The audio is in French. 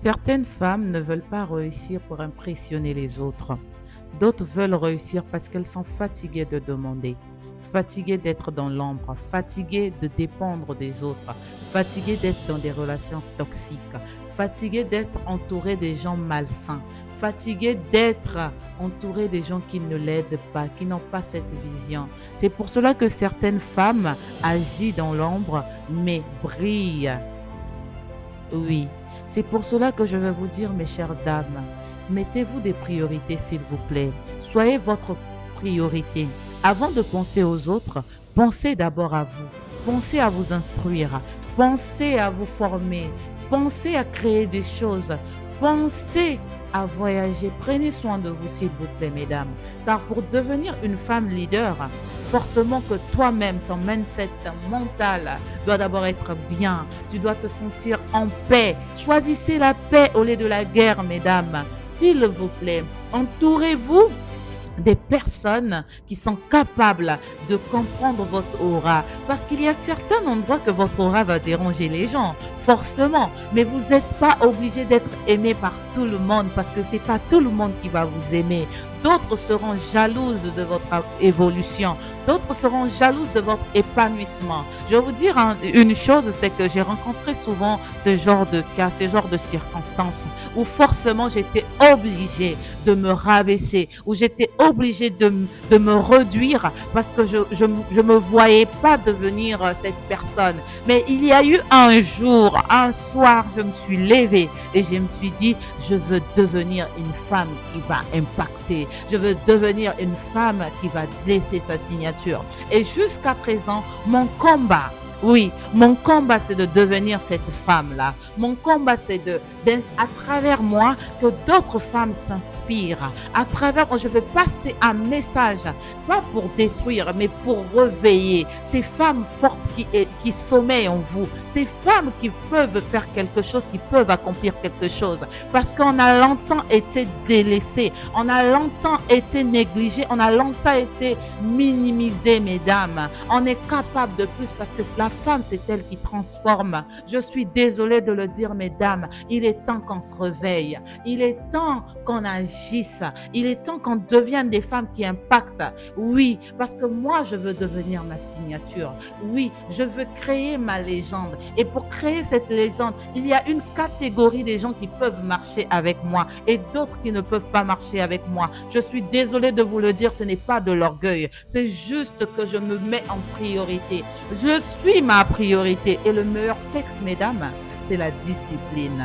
Certaines femmes ne veulent pas réussir pour impressionner les autres. D'autres veulent réussir parce qu'elles sont fatiguées de demander, fatiguées d'être dans l'ombre, fatiguées de dépendre des autres, fatiguées d'être dans des relations toxiques, fatiguées d'être entourées des gens malsains, fatiguées d'être entourées des gens qui ne l'aident pas, qui n'ont pas cette vision. C'est pour cela que certaines femmes agissent dans l'ombre mais brillent. Oui, c'est pour cela que je veux vous dire, mes chères dames, mettez-vous des priorités, s'il vous plaît. Soyez votre priorité. Avant de penser aux autres, pensez d'abord à vous. Pensez à vous instruire. Pensez à vous former. Pensez à créer des choses. Pensez à voyager. Prenez soin de vous, s'il vous plaît, mesdames. Car pour devenir une femme leader, forcément que toi-même, ton mindset mental doit d'abord être bien. Tu dois te sentir en paix. Choisissez la paix au lieu de la guerre, mesdames. S'il vous plaît, entourez-vous des personnes qui sont capables de comprendre votre aura. Parce qu'il y a certains endroits que votre aura va déranger les gens, forcément. Mais vous n'êtes pas obligé d'être aimé par tout le monde parce que c'est pas tout le monde qui va vous aimer. D'autres seront jalouses de votre évolution. D'autres seront jalouses de votre épanouissement. Je vais vous dire une chose, c'est que j'ai rencontré souvent ce genre de cas, ce genre de circonstances où forcément j'étais obligée de me rabaisser, où j'étais obligée de me réduire parce que je me voyais pas devenir cette personne. Mais il y a eu un jour, un soir, je me suis levée et je me suis dit, je veux devenir une femme qui va impacter. Je veux devenir une femme qui va laisser sa signature. Et jusqu'à présent, mon combat, oui, mon combat, c'est de devenir cette femme-là. Mon combat, c'est à travers moi, que d'autres femmes s'inspirent. À travers moi, je veux passer un message, pas pour détruire, mais pour réveiller ces femmes fortes qui sommeillent en vous. Ces femmes qui peuvent faire quelque chose, qui peuvent accomplir quelque chose. Parce qu'on a longtemps été délaissés, on a longtemps été négligés, on a longtemps été minimisés, mesdames. On est capable de plus parce que la femme, c'est elle qui transforme. Je suis désolée de le dire, mesdames. Il est temps qu'on se réveille. Il est temps qu'on agisse. Il est temps qu'on devienne des femmes qui impactent. Oui, parce que moi, je veux devenir ma signature. Oui, je veux créer ma légende. Et pour créer cette légende, il y a une catégorie des gens qui peuvent marcher avec moi et d'autres qui ne peuvent pas marcher avec moi. Je suis désolée de vous le dire, ce n'est pas de l'orgueil. C'est juste que je me mets en priorité. Je suis ma priorité. Et le meilleur texte, mesdames, c'est la discipline.